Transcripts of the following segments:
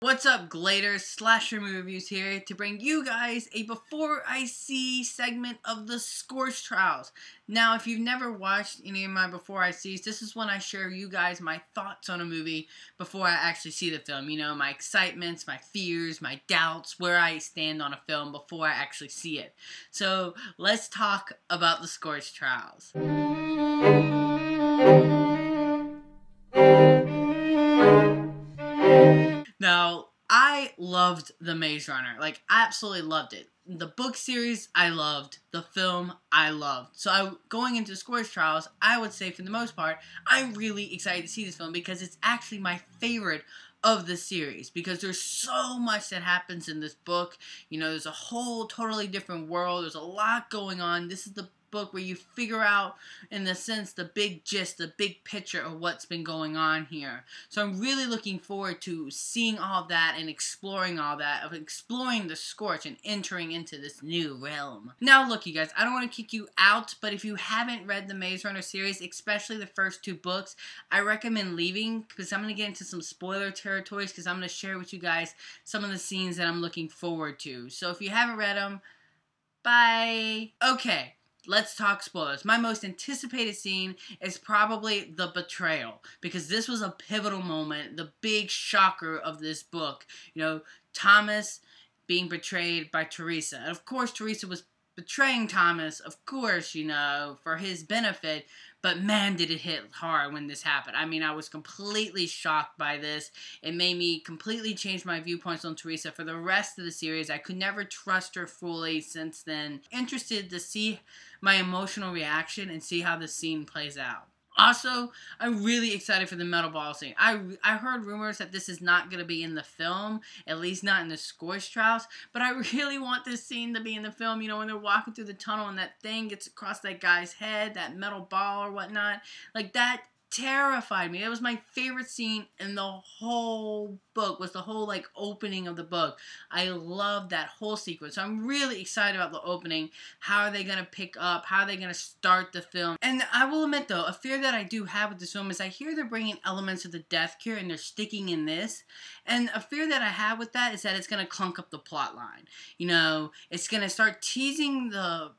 What's up, Gladers? Slasher Movie Reviews here to bring you guys a Before I See segment of the Scorch trials. Now, if you've never watched any of my Before I Sees, this is when I share you guys my thoughts on a movie before I actually see the film. You know, my excitements, my fears, my doubts, where I stand on a film before I actually see it. So, let's talk about the Scorch trials. Now, I loved The Maze Runner. Like, I absolutely loved it. The book series, I loved. The film, I loved. So, going into Scorch Trials, I would say, for the most part, I'm really excited to see this film because it's actually my favorite of the series, because there's so much that happens in this book. You know, there's a whole totally different world. There's a lot going on. This is the book where you figure out, in the sense, the big gist, the big picture of what's been going on here. So I'm really looking forward to seeing all of that and exploring all that, of exploring the Scorch and entering into this new realm. Now look, you guys, I don't want to kick you out, but if you haven't read the Maze Runner series, especially the first two books, I recommend leaving, because I'm going to get into some spoiler territories, because I'm going to share with you guys some of the scenes that I'm looking forward to. So if you haven't read them, bye. Okay. Let's talk spoilers. My most anticipated scene is probably the betrayal, because this was a pivotal moment, the big shocker of this book. You know, Thomas being betrayed by Teresa. And of course, Teresa was betraying Thomas, of course, you know, for his benefit, but man, did it hit hard when this happened. I mean, I was completely shocked by this. It made me completely change my viewpoints on Teresa for the rest of the series. I could never trust her fully since then. Interested to see my emotional reaction and see how the scene plays out. Also, I'm really excited for the metal ball scene. I heard rumors that this is not going to be in the film, at least not in the Scorch trials, but I really want this scene to be in the film. You know, when they're walking through the tunnel and that thing gets across that guy's head, that metal ball or whatnot, like that terrified me. It was my favorite scene in the whole book, was the whole like opening of the book. I love that whole sequence. So I'm really excited about the opening. How are they going to pick up? How are they going to start the film? And I will admit though, a fear that I do have with this film is I hear they're bringing elements of the Death Cure and they're sticking in this. And a fear that I have with that is that it's going to clunk up the plot line. You know, it's going to start teasing the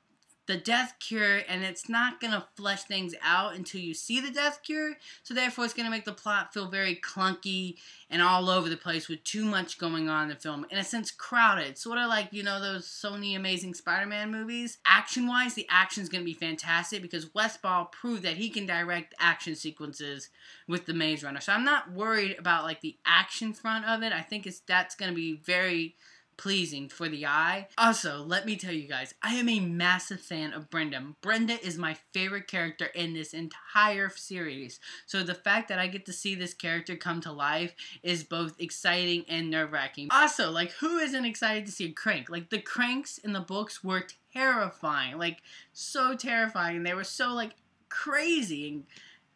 Death Cure, and it's not going to flesh things out until you see the Death Cure, so therefore it's going to make the plot feel very clunky and all over the place with too much going on in the film. In a sense, crowded. Sort of like, you know, those Sony Amazing Spider-Man movies. Action-wise, the action's going to be fantastic because Westball proved that he can direct action sequences with the Maze Runner. So I'm not worried about, like, the action front of it. I think that's going to be very pleasing for the eye. Also, let me tell you guys, I am a massive fan of Brenda. Brenda is my favorite character in this entire series. So the fact that I get to see this character come to life is both exciting and nerve-wracking. Also, like, who isn't excited to see a crank? Like, the cranks in the books were terrifying. Like, so terrifying. They were so, like, crazy.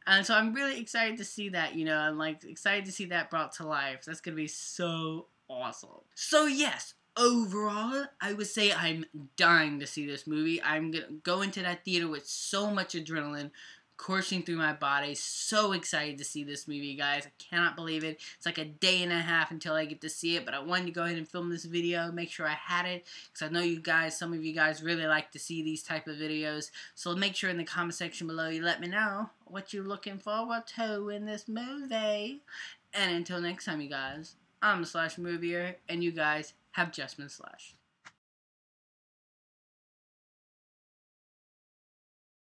And so I'm really excited to see that, you know. I'm, like, excited to see that brought to life. That's gonna be so awesome. So yes, overall, I would say I'm dying to see this movie. I'm gonna go into that theater with so much adrenaline coursing through my body. So excited to see this movie, guys. I cannot believe it. It's like a day and a half until I get to see it, but I wanted to go ahead and film this video, make sure I had it, because I know you guys, some of you guys really like to see these type of videos. So make sure in the comment section below you let me know what you're looking forward to in this movie. And until next time, you guys, I'm the Slash Movier, and you guys have just been Slash.